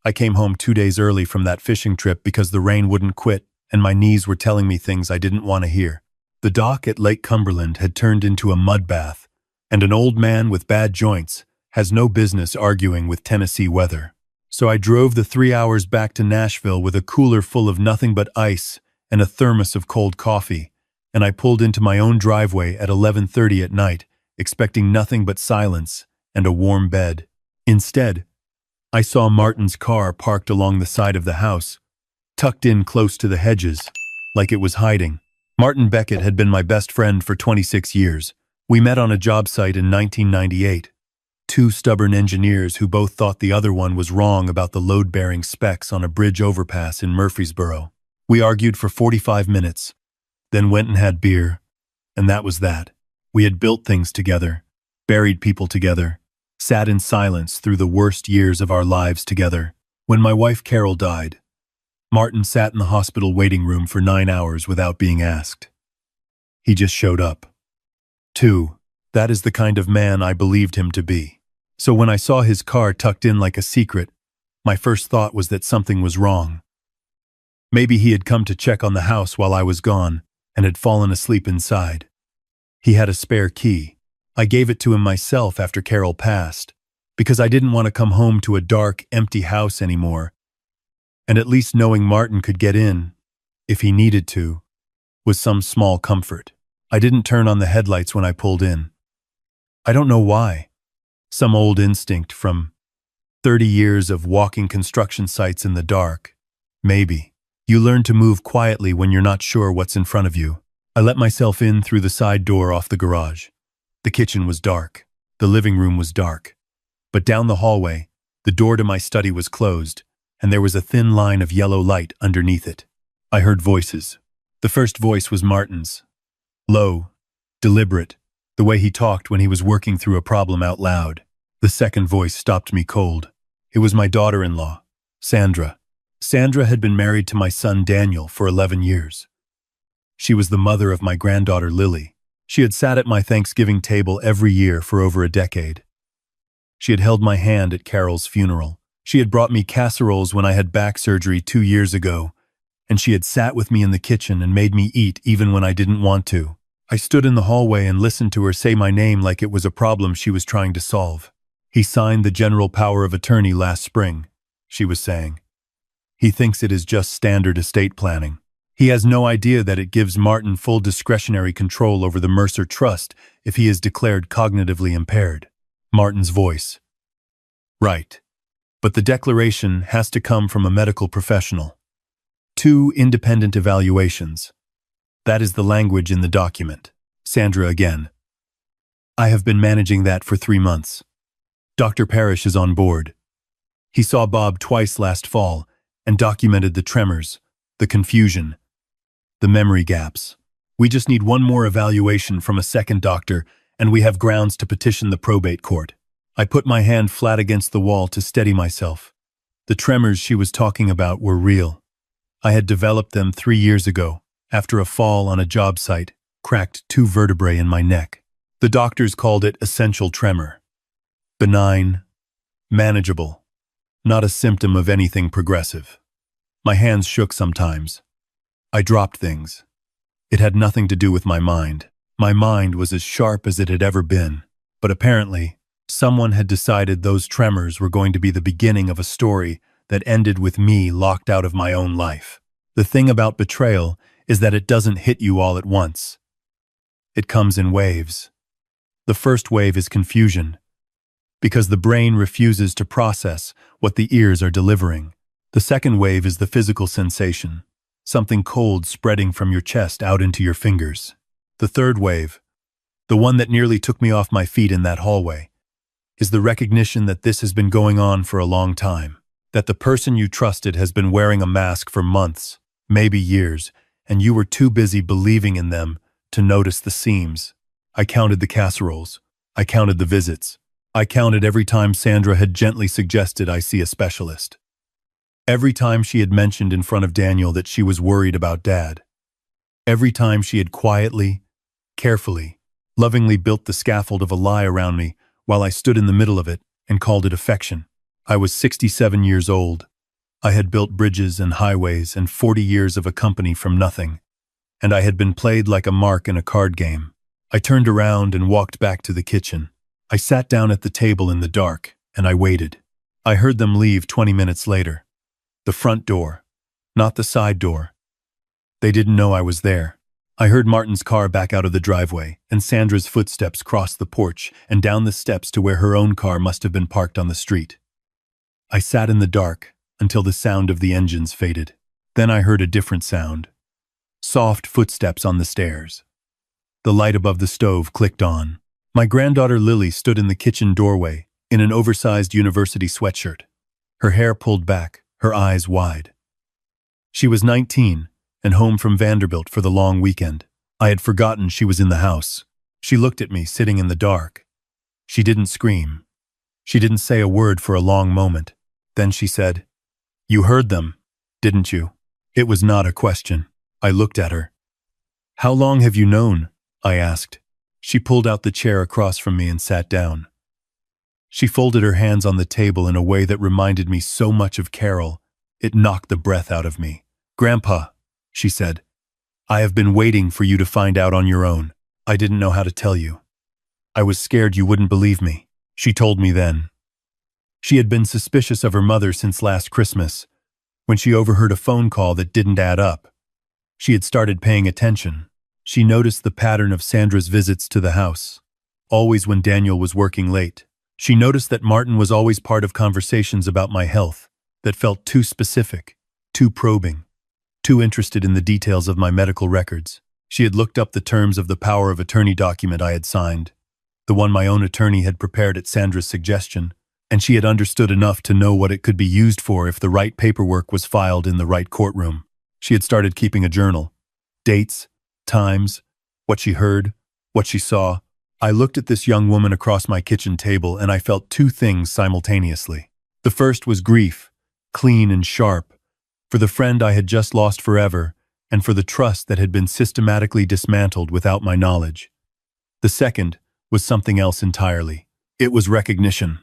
I came home 2 days early from that fishing trip because the rain wouldn't quit and my knees were telling me things I didn't want to hear. The dock at Lake Cumberland had turned into a mud bath, and an old man with bad joints has no business arguing with Tennessee weather. So I drove the 3 hours back to Nashville with a cooler full of nothing but ice and a thermos of cold coffee, and I pulled into my own driveway at 11:30 at night, expecting nothing but silence and a warm bed. Instead, I saw Martin's car parked along the side of the house, tucked in close to the hedges, like it was hiding. Martin Beckett had been my best friend for 26 years. We met on a job site in 1998. Two stubborn engineers who both thought the other one was wrong about the load-bearing specs on a bridge overpass in Murfreesboro. We argued for 45 minutes, then went and had beer, and that was that. We had built things together, buried people together, sat in silence through the worst years of our lives together. When my wife Carol died, Martin sat in the hospital waiting room for 9 hours without being asked. He just showed up. 2. That is the kind of man I believed him to be. So when I saw his car tucked in like a secret, my first thought was that something was wrong. Maybe he had come to check on the house while I was gone and had fallen asleep inside. He had a spare key. I gave it to him myself after Carol passed, because I didn't want to come home to a dark, empty house anymore. And at least knowing Martin could get in, if he needed to, was some small comfort. I didn't turn on the headlights when I pulled in. I don't know why. Some old instinct from 30 years of walking construction sites in the dark. Maybe. You learn to move quietly when you're not sure what's in front of you. I let myself in through the side door off the garage. The kitchen was dark. The living room was dark. But down the hallway, the door to my study was closed, and there was a thin line of yellow light underneath it. I heard voices. The first voice was Martin's. Low, deliberate, the way he talked when he was working through a problem out loud. The second voice stopped me cold. It was my daughter-in-law, Sandra. Sandra had been married to my son Daniel for 11 years. She was the mother of my granddaughter Lily. She had sat at my Thanksgiving table every year for over a decade. She had held my hand at Carol's funeral. She had brought me casseroles when I had back surgery 2 years ago, and she had sat with me in the kitchen and made me eat even when I didn't want to. I stood in the hallway and listened to her say my name like it was a problem she was trying to solve. He signed the general power of attorney last spring, she was saying. He thinks it is just standard estate planning. He has no idea that it gives Martin full discretionary control over the Mercer Trust if he is declared cognitively impaired. Martin's voice. Right. But the declaration has to come from a medical professional. 2 independent evaluations. That is the language in the document. Sandra again. I have been managing that for 3 months. Dr. Parrish is on board. He saw Bob twice last fall and documented the tremors, the confusion, the memory gaps. We just need one more evaluation from a second doctor, and we have grounds to petition the probate court. I put my hand flat against the wall to steady myself. The tremors she was talking about were real. I had developed them 3 years ago, after a fall on a job site, cracked 2 vertebrae in my neck. The doctors called it essential tremor. Benign, manageable, not a symptom of anything progressive. My hands shook sometimes. I dropped things. It had nothing to do with my mind. My mind was as sharp as it had ever been. But apparently, someone had decided those tremors were going to be the beginning of a story that ended with me locked out of my own life. The thing about betrayal is that it doesn't hit you all at once. It comes in waves. The first wave is confusion, because the brain refuses to process what the ears are delivering. The second wave is the physical sensation, something cold spreading from your chest out into your fingers. The third wave, the one that nearly took me off my feet in that hallway, is the recognition that this has been going on for a long time, that the person you trusted has been wearing a mask for months, maybe years, and you were too busy believing in them to notice the seams. I counted the casseroles. I counted the visits. I counted every time Sandra had gently suggested I see a specialist. Every time she had mentioned in front of Daniel that she was worried about Dad. Every time she had quietly, carefully, lovingly built the scaffold of a lie around me while I stood in the middle of it and called it affection. I was 67 years old, I had built bridges and highways and 40 years of a company from nothing, and I had been played like a mark in a card game. I turned around and walked back to the kitchen. I sat down at the table in the dark, and I waited. I heard them leave 20 minutes later. The front door, not the side door. They didn't know I was there. I heard Martin's car back out of the driveway, and Sandra's footsteps cross the porch and down the steps to where her own car must have been parked on the street. I sat in the dark until the sound of the engines faded. Then I heard a different sound. Soft footsteps on the stairs. The light above the stove clicked on. My granddaughter Lily stood in the kitchen doorway in an oversized university sweatshirt. Her hair pulled back, her eyes wide. She was 19 and home from Vanderbilt for the long weekend. I had forgotten she was in the house. She looked at me sitting in the dark. She didn't scream. She didn't say a word for a long moment. Then she said, "You heard them, didn't you?" It was not a question. I looked at her. "How long have you known?" I asked. She pulled out the chair across from me and sat down. She folded her hands on the table in a way that reminded me so much of Carol, it knocked the breath out of me. "Grandpa," she said, "I have been waiting for you to find out on your own. I didn't know how to tell you. I was scared you wouldn't believe me." She told me then. She had been suspicious of her mother since last Christmas, when she overheard a phone call that didn't add up. She had started paying attention. She noticed the pattern of Sandra's visits to the house, always when Daniel was working late. She noticed that Martin was always part of conversations about my health that felt too specific, too probing, too interested in the details of my medical records. She had looked up the terms of the power of attorney document I had signed, the one my own attorney had prepared at Sandra's suggestion, and she had understood enough to know what it could be used for if the right paperwork was filed in the right courtroom. She had started keeping a journal. Dates, times, what she heard, what she saw. I looked at this young woman across my kitchen table and I felt two things simultaneously. The first was grief, clean and sharp, for the friend I had just lost forever and for the trust that had been systematically dismantled without my knowledge. The second was something else entirely. It was recognition.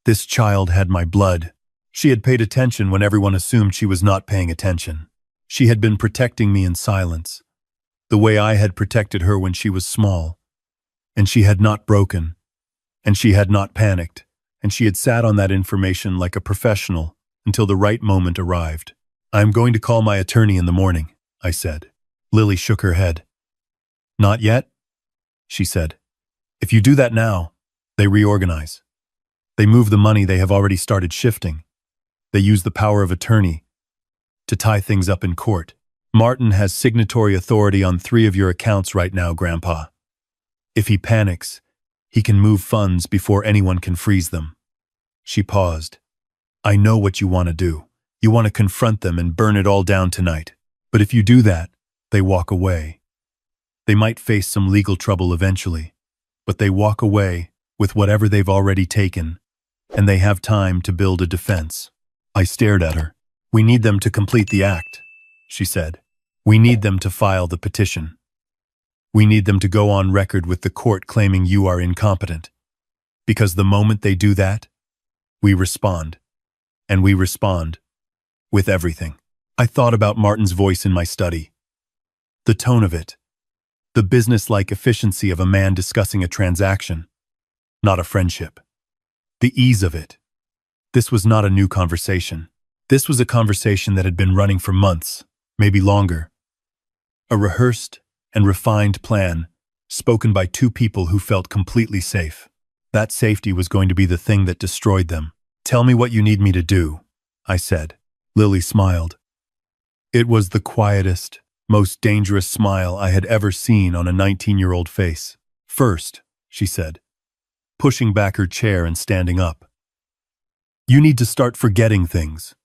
This child had my blood. She had paid attention when everyone assumed she was not paying attention. She had been protecting me in silence, the way I had protected her when she was small. And she had not broken, and she had not panicked, and she had sat on that information like a professional until the right moment arrived. "I am going to call my attorney in the morning," I said. Lily shook her head. "Not yet," she said. "If you do that now, they reorganize. They move the money they have already started shifting. They use the power of attorney to tie things up in court. Martin has signatory authority on 3 of your accounts right now, Grandpa. If he panics, he can move funds before anyone can freeze them." She paused. "I know what you want to do. You want to confront them and burn it all down tonight. But if you do that, they walk away. They might face some legal trouble eventually, but they walk away with whatever they've already taken, and they have time to build a defense." I stared at her. "We need them to complete the act," she said. "We need them to file the petition. We need them to go on record with the court claiming you are incompetent. Because the moment they do that, we respond. And we respond with everything." I thought about Martin's voice in my study. The tone of it. The business-like efficiency of a man discussing a transaction, not a friendship. The ease of it. This was not a new conversation. This was a conversation that had been running for months, maybe longer. A rehearsed and refined plan, spoken by 2 people who felt completely safe. That safety was going to be the thing that destroyed them. "Tell me what you need me to do," I said. Lily smiled. It was the quietest, most dangerous smile I had ever seen on a 19-year-old face. "First," she said, pushing back her chair and standing up, "you need to start forgetting things."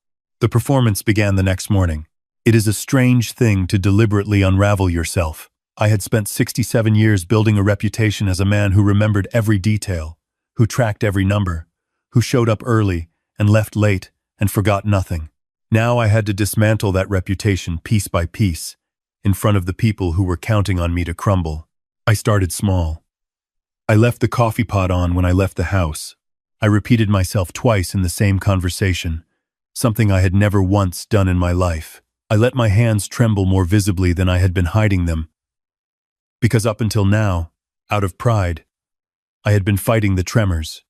The performance began the next morning. It is a strange thing to deliberately unravel yourself. I had spent 67 years building a reputation as a man who remembered every detail, who tracked every number, who showed up early and left late and forgot nothing. Now I had to dismantle that reputation piece by piece, in front of the people who were counting on me to crumble. I started small. I left the coffee pot on when I left the house. I repeated myself twice in the same conversation, something I had never once done in my life. I let my hands tremble more visibly than I had been hiding them, because up until now, out of pride, I had been fighting the tremors,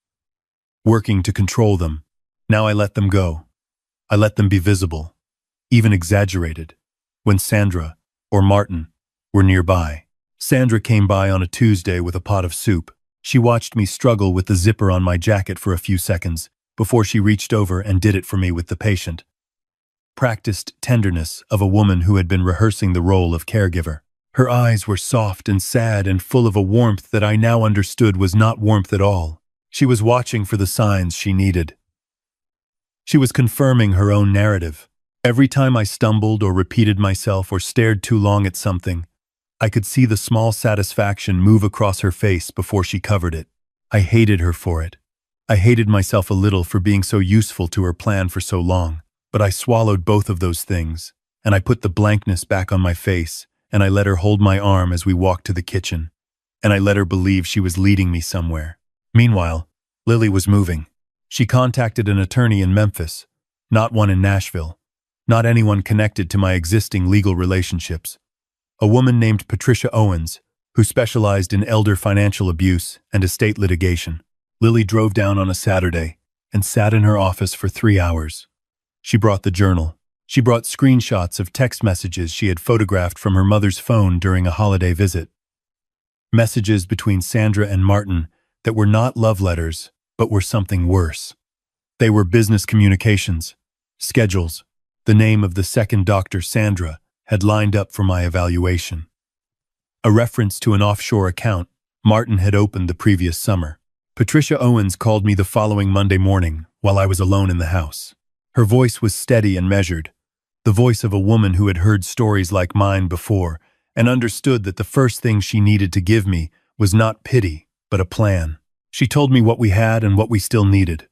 working to control them. Now I let them go. I let them be visible, even exaggerated, when Sandra, or Martin, were nearby. Sandra came by on a Tuesday with a pot of soup. She watched me struggle with the zipper on my jacket for a few seconds before she reached over and did it for me with the patient, practiced tenderness of a woman who had been rehearsing the role of caregiver. Her eyes were soft and sad and full of a warmth that I now understood was not warmth at all. She was watching for the signs she needed. She was confirming her own narrative. Every time I stumbled or repeated myself or stared too long at something, I could see the small satisfaction move across her face before she covered it. I hated her for it. I hated myself a little for being so useful to her plan for so long. But I swallowed both of those things, and I put the blankness back on my face, and I let her hold my arm as we walked to the kitchen, and I let her believe she was leading me somewhere. Meanwhile, Lily was moving. She contacted an attorney in Memphis, not one in Nashville, not anyone connected to my existing legal relationships. A woman named Patricia Owens, who specialized in elder financial abuse and estate litigation. Lily drove down on a Saturday and sat in her office for 3 hours. She brought the journal. She brought screenshots of text messages she had photographed from her mother's phone during a holiday visit. Messages between Sandra and Martin that were not love letters, but were something worse. They were business communications, schedules. The name of the second doctor Sandra had lined up for my evaluation. A reference to an offshore account Martin had opened the previous summer. Patricia Owens called me the following Monday morning while I was alone in the house. Her voice was steady and measured, the voice of a woman who had heard stories like mine before and understood that the first thing she needed to give me was not pity, but a plan. She told me what we had and what we still needed.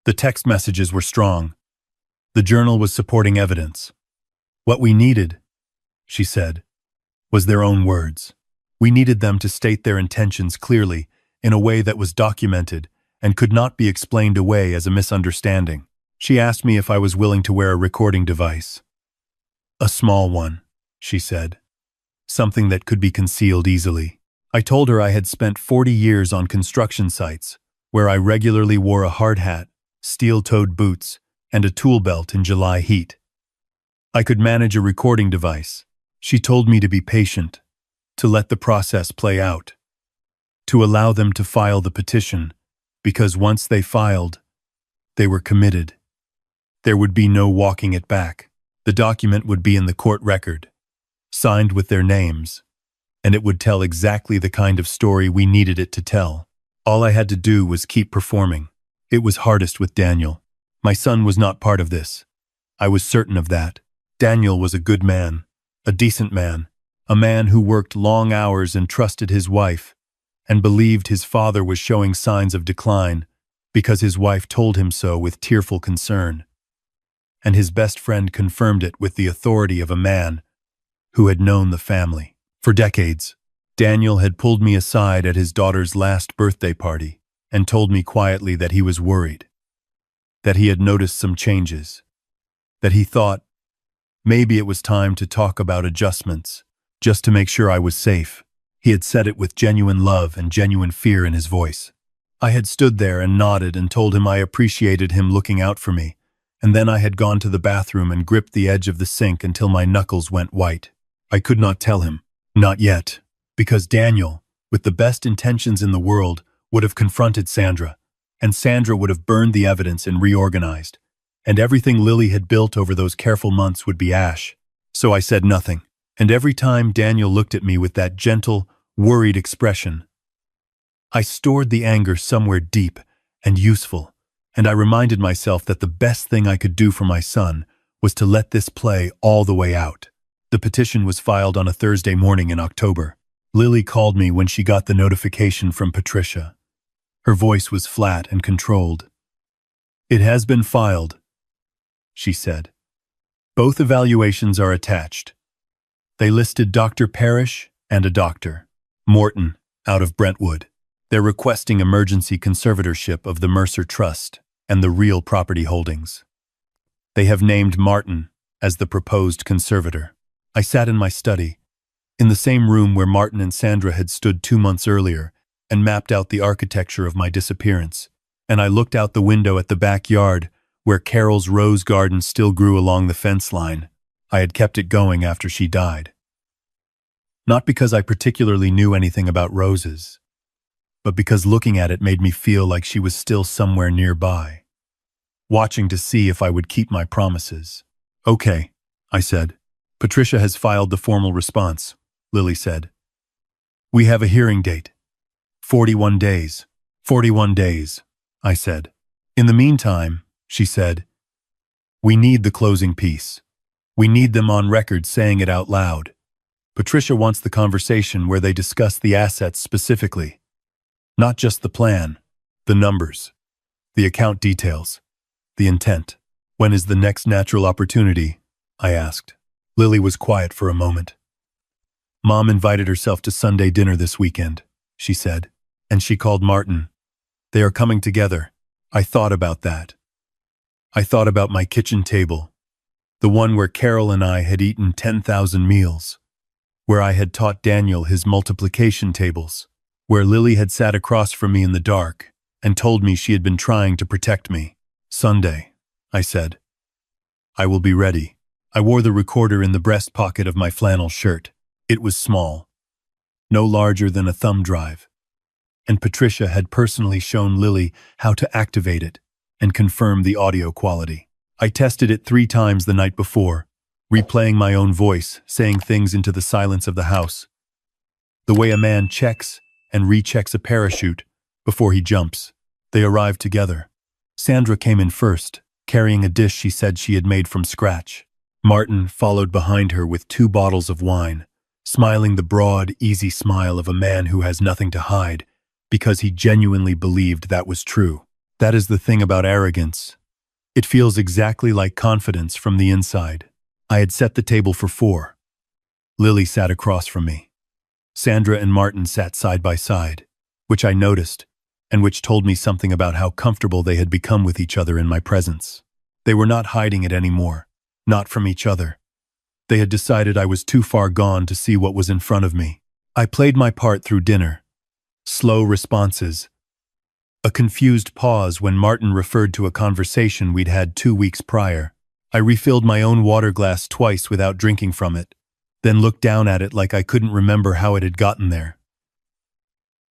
The text messages were strong. The journal was supporting evidence. What we needed, she said, was their own words. We needed them to state their intentions clearly in a way that was documented and could not be explained away as a misunderstanding. She asked me if I was willing to wear a recording device. A small one, she said. Something that could be concealed easily. I told her I had spent 40 years on construction sites, where I regularly wore a hard hat, steel-toed boots, and a tool belt in July heat. I could manage a recording device. She told me to be patient, to let the process play out, to allow them to file the petition, because once they filed, they were committed. There would be no walking it back. The document would be in the court record, signed with their names, and it would tell exactly the kind of story we needed it to tell. All I had to do was keep performing. It was hardest with Daniel. My son was not part of this. I was certain of that. Daniel was a good man, a decent man, a man who worked long hours and trusted his wife, and believed his father was showing signs of decline because his wife told him so with tearful concern. And his best friend confirmed it with the authority of a man who had known the family. For decades, Daniel had pulled me aside at his daughter's last birthday party and told me quietly that he was worried, that he had noticed some changes, that he thought maybe it was time to talk about adjustments, just to make sure I was safe. He had said it with genuine love and genuine fear in his voice. I had stood there and nodded and told him I appreciated him looking out for me, and then I had gone to the bathroom and gripped the edge of the sink until my knuckles went white. I could not tell him, not yet, because Daniel, with the best intentions in the world, would have confronted Sandra, and Sandra would have burned the evidence and reorganized, and everything Lily had built over those careful months would be ash. So I said nothing, and every time Daniel looked at me with that gentle, worried expression, I stored the anger somewhere deep and useful, and I reminded myself that the best thing I could do for my son was to let this play all the way out. The petition was filed on a Thursday morning in October. Lily called me when she got the notification from Patricia. Her voice was flat and controlled. "It has been filed," she said. "Both evaluations are attached." They listed Dr. Parrish and a Dr. Morton out of Brentwood. They're requesting emergency conservatorship of the Mercer Trust and the real property holdings. They have named Martin as the proposed conservator. I sat in my study, in the same room where Martin and Sandra had stood 2 months earlier, and mapped out the architecture of my disappearance. And I looked out the window at the backyard, where Carol's rose garden still grew along the fence line. I had kept it going after she died. Not because I particularly knew anything about roses, but because looking at it made me feel like she was still somewhere nearby, watching to see if I would keep my promises. "Okay," I said. "Patricia has filed the formal response," Lily said. "We have a hearing date. 41 days. 41 days, I said. "In the meantime," she said, "we need the closing piece. We need them on record saying it out loud. Patricia wants the conversation where they discuss the assets specifically. Not just the plan, the numbers, the account details, the intent." "When is the next natural opportunity?" I asked. Lily was quiet for a moment. "Mom invited herself to Sunday dinner this weekend," she said, "and she called Martin. They are coming together." I thought about that. I thought about my kitchen table, the one where Carol and I had eaten 10,000 meals, where I had taught Daniel his multiplication tables, where Lily had sat across from me in the dark and told me she had been trying to protect me. "Sunday," I said. "I will be ready." I wore the recorder in the breast pocket of my flannel shirt. It was small, no larger than a thumb drive, and Patricia had personally shown Lily how to activate it and confirm the audio quality. I tested it 3 times the night before, replaying my own voice, saying things into the silence of the house, the way a man checks and rechecks a parachute before he jumps. They arrived together. Sandra came in first, carrying a dish she said she had made from scratch. Martin followed behind her with 2 bottles of wine, smiling the broad, easy smile of a man who has nothing to hide, because he genuinely believed that was true. That is the thing about arrogance. It feels exactly like confidence from the inside. I had set the table for 4. Lily sat across from me. Sandra and Martin sat side by side, which I noticed, and which told me something about how comfortable they had become with each other in my presence. They were not hiding it anymore, not from each other. They had decided I was too far gone to see what was in front of me. I played my part through dinner. Slow responses. A confused pause when Martin referred to a conversation we'd had 2 weeks prior. I refilled my own water glass twice without drinking from it, then looked down at it like I couldn't remember how it had gotten there.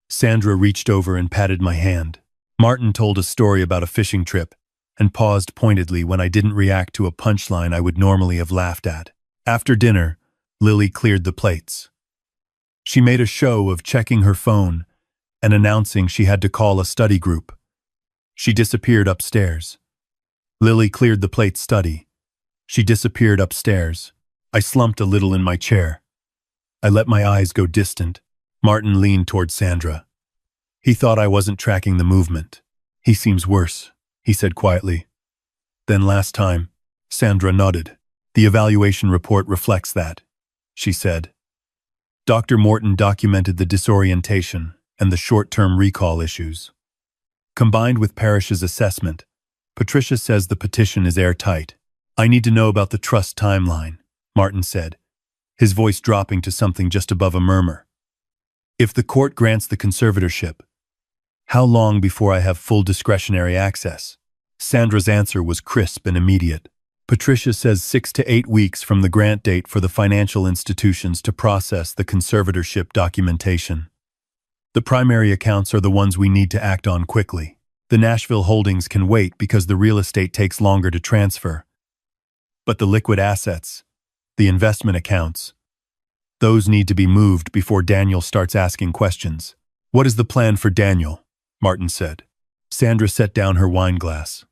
Sandra reached over and patted my hand. Martin told a story about a fishing trip and paused pointedly when I didn't react to a punchline I would normally have laughed at. After dinner, Lily cleared the plates. She made a show of checking her phone and announcing she had to call a study group. She disappeared upstairs. Lily cleared the plate study. She disappeared upstairs. I slumped a little in my chair. I let my eyes go distant. Martin leaned toward Sandra. He thought I wasn't tracking the movement. "He seems worse," he said quietly. "Than last time." Sandra nodded. "The evaluation report reflects that," she said. Dr. Morton documented the disorientation and the short-term recall issues. Combined with Parrish's assessment, Patricia says the petition is airtight. "I need to know about the trust timeline," Martin said, his voice dropping to something just above a murmur. "If the court grants the conservatorship, how long before I have full discretionary access?" Sandra's answer was crisp and immediate. "Patricia says 6 to 8 weeks from the grant date for the financial institutions to process the conservatorship documentation. The primary accounts are the ones we need to act on quickly. The Nashville holdings can wait because the real estate takes longer to transfer. But the liquid assets, the investment accounts, those need to be moved before Daniel starts asking questions." "What is the plan for Daniel?" Martin said. Sandra set down her wine glass.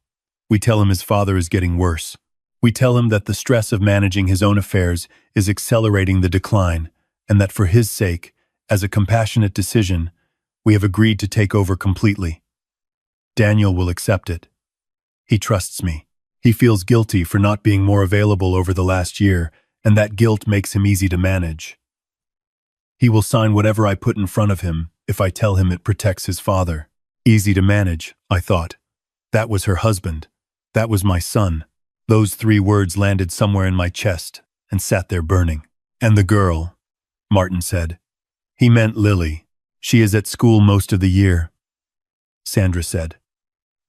"We tell him his father is getting worse. We tell him that the stress of managing his own affairs is accelerating the decline, and that for his sake, as a compassionate decision, we have agreed to take over completely. Daniel will accept it. He trusts me. He feels guilty for not being more available over the last year, and that guilt makes him easy to manage. He will sign whatever I put in front of him if I tell him it protects his father." Easy to manage, I thought. That was her husband. That was my son. Those 3 words landed somewhere in my chest and sat there burning. And the girl, Martin said. He meant Lily. She is at school most of the year, Sandra said.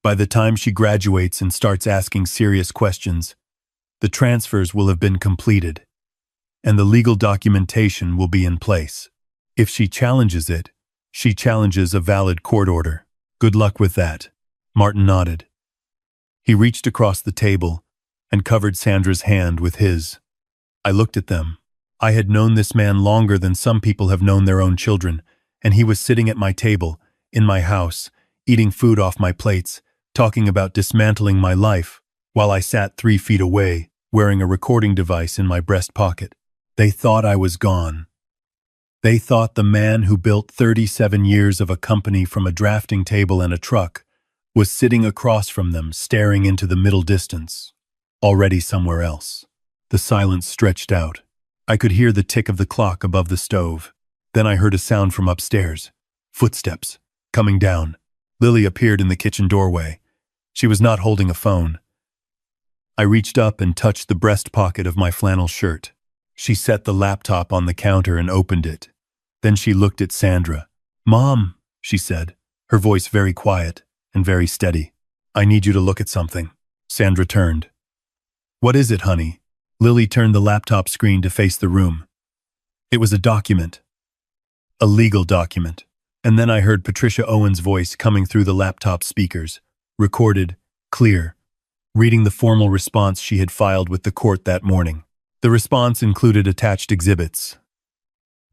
By the time she graduates and starts asking serious questions, the transfers will have been completed, and the legal documentation will be in place. If she challenges it, she challenges a valid court order. Good luck with that. Martin nodded. He reached across the table and covered Sandra's hand with his. I looked at them. I had known this man longer than some people have known their own children, and he was sitting at my table, in my house, eating food off my plates, talking about dismantling my life, while I sat 3 feet away, wearing a recording device in my breast pocket. They thought I was gone. They thought the man who built 37 years of a company from a drafting table and a truck was sitting across from them, staring into the middle distance, already somewhere else. The silence stretched out. I could hear the tick of the clock above the stove. Then I heard a sound from upstairs. Footsteps. Coming down. Lily appeared in the kitchen doorway. She was not holding a phone. I reached up and touched the breast pocket of my flannel shirt. She set the laptop on the counter and opened it. Then she looked at Sandra. "Mom," she said, her voice very quiet and very steady. "I need you to look at something." Sandra turned. "What is it, honey?" Lily turned the laptop screen to face the room. It was a document. A legal document. And then I heard Patricia Owen's voice coming through the laptop speakers, recorded, clear, reading the formal response she had filed with the court that morning. The response included attached exhibits.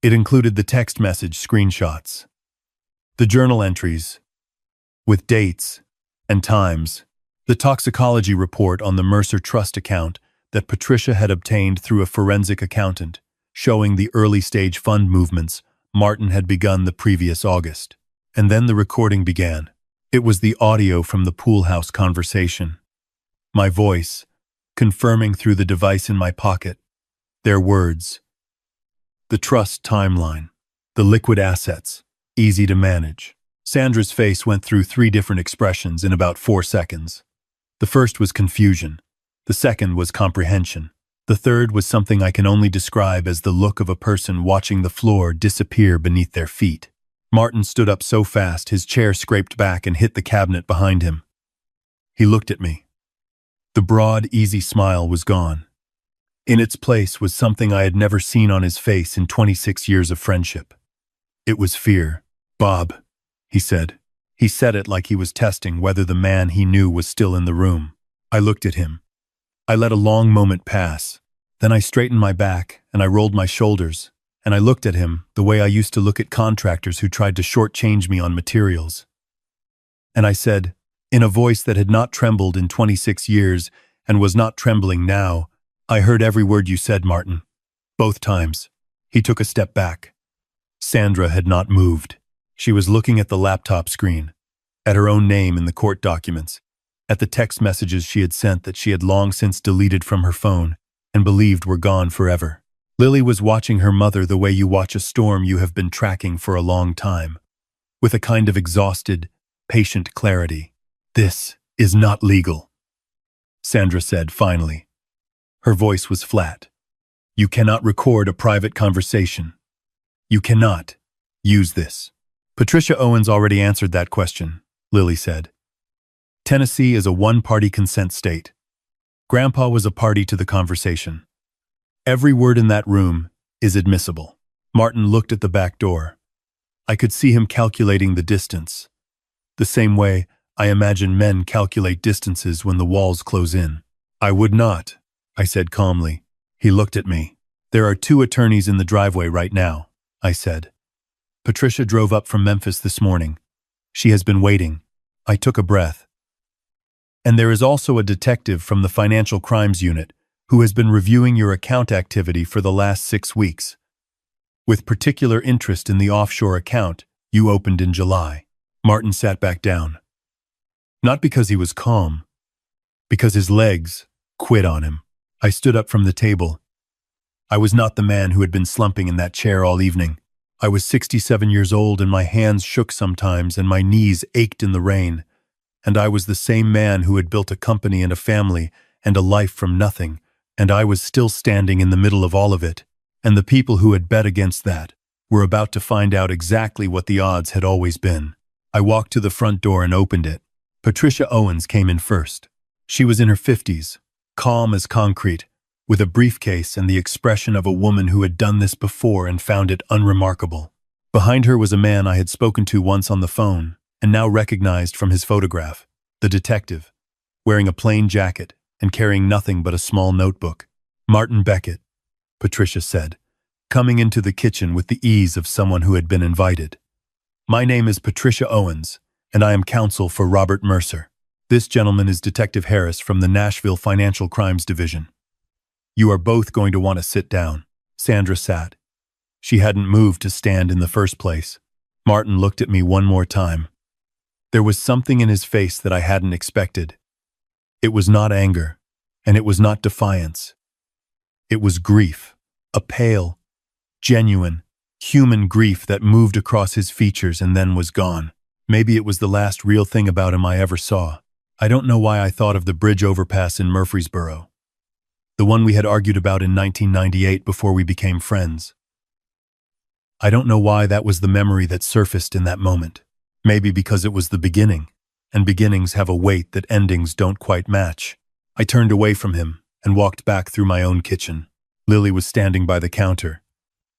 It included the text message screenshots, the journal entries, with dates and times, the toxicology report on the Mercer Trust account that Patricia had obtained through a forensic accountant, showing the early-stage fund movements Martin had begun the previous August. And then the recording began. It was the audio from the pool house conversation. My voice, confirming through the device in my pocket. Their words. The trust timeline. The liquid assets. Easy to manage. Sandra's face went through 3 different expressions in about 4 seconds. The first was confusion. The second was comprehension. The third was something I can only describe as the look of a person watching the floor disappear beneath their feet. Martin stood up so fast his chair scraped back and hit the cabinet behind him. He looked at me. The broad, easy smile was gone. In its place was something I had never seen on his face in 26 years of friendship. It was fear. "Bob," he said. He said it like he was testing whether the man he knew was still in the room. I looked at him. I let a long moment pass. Then I straightened my back and I rolled my shoulders, and I looked at him the way I used to look at contractors who tried to shortchange me on materials. And I said, in a voice that had not trembled in 26 years and was not trembling now, "I heard every word you said, Martin. Both times." He took a step back. Sandra had not moved. She was looking at the laptop screen, at her own name in the court documents, at the text messages she had sent that she had long since deleted from her phone and believed were gone forever. Lily was watching her mother the way you watch a storm you have been tracking for a long time, with a kind of exhausted, patient clarity. "This is not legal," Sandra said finally. Her voice was flat. "You cannot record a private conversation. You cannot use this." "Patricia Owens already answered that question," Lily said. "Tennessee is a one-party consent state. Grandpa was a party to the conversation. Every word in that room is admissible." Martin looked at the back door. I could see him calculating the distance, the same way I imagine men calculate distances when the walls close in. "I would not," I said calmly. He looked at me. "There are 2 attorneys in the driveway right now," I said. "Patricia drove up from Memphis this morning. She has been waiting." I took a breath. "And there is also a detective from the Financial Crimes Unit who has been reviewing your account activity for the last 6 weeks, with particular interest in the offshore account you opened in July." Martin sat back down. Not because he was calm, because his legs quit on him. I stood up from the table. I was not the man who had been slumping in that chair all evening. I was 67 years old and my hands shook sometimes and my knees ached in the rain. And I was the same man who had built a company and a family and a life from nothing, and I was still standing in the middle of all of it, and the people who had bet against that were about to find out exactly what the odds had always been. I walked to the front door and opened it. Patricia Owens came in first. She was in her 50s, calm as concrete, with a briefcase and the expression of a woman who had done this before and found it unremarkable. Behind her was a man I had spoken to once on the phone, and now recognized from his photograph, the detective, wearing a plain jacket and carrying nothing but a small notebook. "Martin Beckett," Patricia said, coming into the kitchen with the ease of someone who had been invited. "My name is Patricia Owens, and I am counsel for Robert Mercer. This gentleman is Detective Harris from the Nashville Financial Crimes Division. You are both going to want to sit down." Sandra sat. She hadn't moved to stand in the first place. Martin looked at me one more time. There was something in his face that I hadn't expected. It was not anger, and it was not defiance. It was grief, a pale, genuine, human grief that moved across his features and then was gone. Maybe it was the last real thing about him I ever saw. I don't know why I thought of the bridge overpass in Murfreesboro, the one we had argued about in 1998 before we became friends. I don't know why that was the memory that surfaced in that moment. Maybe because it was the beginning, and beginnings have a weight that endings don't quite match. I turned away from him and walked back through my own kitchen. Lily was standing by the counter.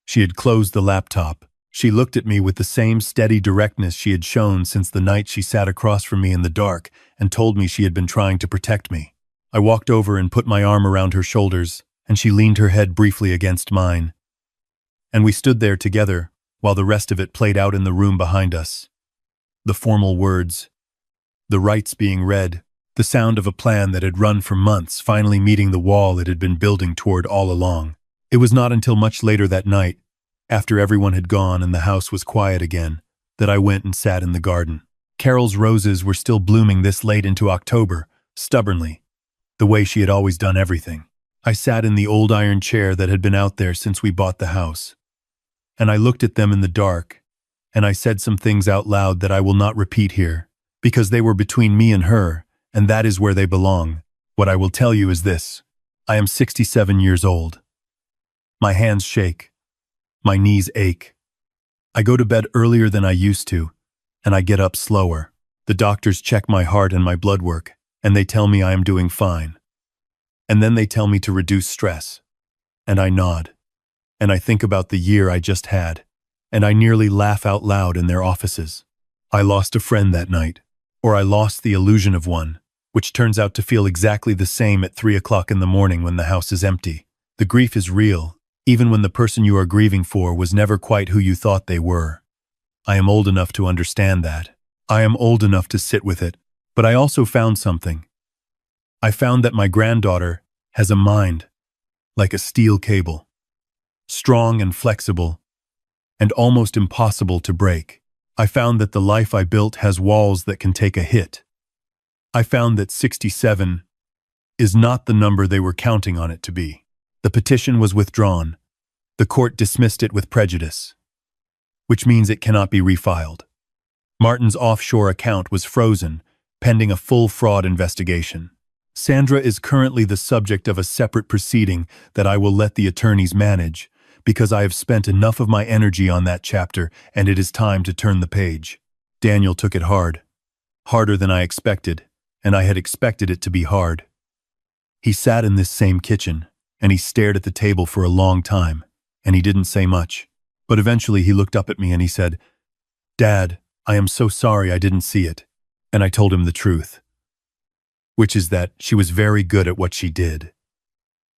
She had closed the laptop. She looked at me with the same steady directness she had shown since the night she sat across from me in the dark and told me she had been trying to protect me. I walked over and put my arm around her shoulders, and she leaned her head briefly against mine. And we stood there together while the rest of it played out in the room behind us. The formal words, the rites being read, the sound of a plan that had run for months finally meeting the wall it had been building toward all along. It was not until much later that night, after everyone had gone and the house was quiet again, that I went and sat in the garden. Carol's roses were still blooming this late into October, stubbornly, the way she had always done everything. I sat in the old iron chair that had been out there since we bought the house, and I looked at them in the dark, and I said some things out loud that I will not repeat here, because they were between me and her, and that is where they belong. What I will tell you is this: I am 67 years old. My hands shake. My knees ache. I go to bed earlier than I used to, and I get up slower. The doctors check my heart and my blood work, and they tell me I am doing fine. And then they tell me to reduce stress. And I nod. And I think about the year I just had, and I nearly laugh out loud in their offices. I lost a friend that night, or I lost the illusion of one, which turns out to feel exactly the same at 3 o'clock in the morning when the house is empty. The grief is real, even when the person you are grieving for was never quite who you thought they were. I am old enough to understand that. I am old enough to sit with it. But I also found something. I found that my granddaughter has a mind like a steel cable, strong and flexible, and almost impossible to break. I found that the life I built has walls that can take a hit. I found that 67 is not the number they were counting on it to be. The petition was withdrawn. The court dismissed it with prejudice, which means it cannot be refiled. Martin's offshore account was frozen, pending a full fraud investigation. Sandra is currently the subject of a separate proceeding that I will let the attorneys manage, because I have spent enough of my energy on that chapter and it is time to turn the page. Daniel took it hard. Harder than I expected, and I had expected it to be hard. He sat in this same kitchen, and he stared at the table for a long time, and he didn't say much. But eventually he looked up at me and he said, "Dad, I am so sorry I didn't see it." And I told him the truth, which is that she was very good at what she did,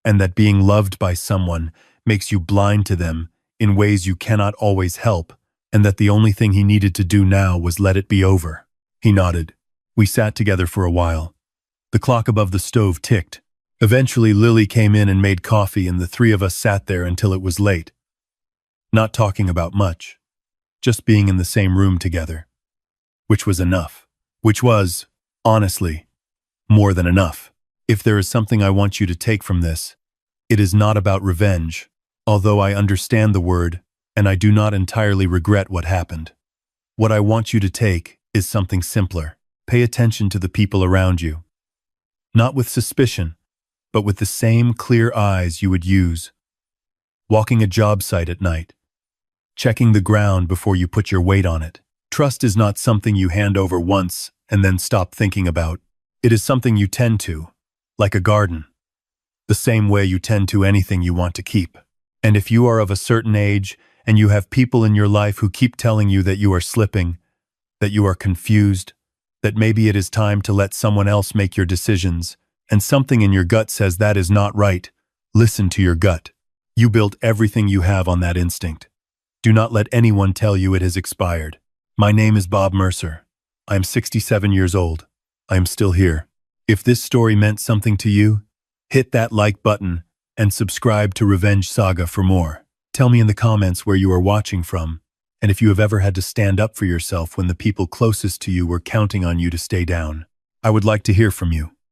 and that being loved by someone makes you blind to them in ways you cannot always help, and that the only thing he needed to do now was let it be over. He nodded. We sat together for a while. The clock above the stove ticked. Eventually Lily came in and made coffee, and the three of us sat there until it was late, not talking about much, just being in the same room together, which was enough. Which was, honestly, more than enough. If there is something I want you to take from this, it is not about revenge, although I understand the word, and I do not entirely regret what happened. What I want you to take is something simpler. Pay attention to the people around you. Not with suspicion, but with the same clear eyes you would use. Walking a job site at night. Checking the ground before you put your weight on it. Trust is not something you hand over once and then stop thinking about. It is something you tend to, like a garden, the same way you tend to anything you want to keep. And if you are of a certain age and you have people in your life who keep telling you that you are slipping, that you are confused, that maybe it is time to let someone else make your decisions, and something in your gut says that is not right, listen to your gut. You built everything you have on that instinct. Do not let anyone tell you it has expired. My name is Bob Mercer. I am 67 years old. I am still here. If this story meant something to you, hit that like button and subscribe to Revenge Saga for more. Tell me in the comments where you are watching from, and if you have ever had to stand up for yourself when the people closest to you were counting on you to stay down. I would like to hear from you.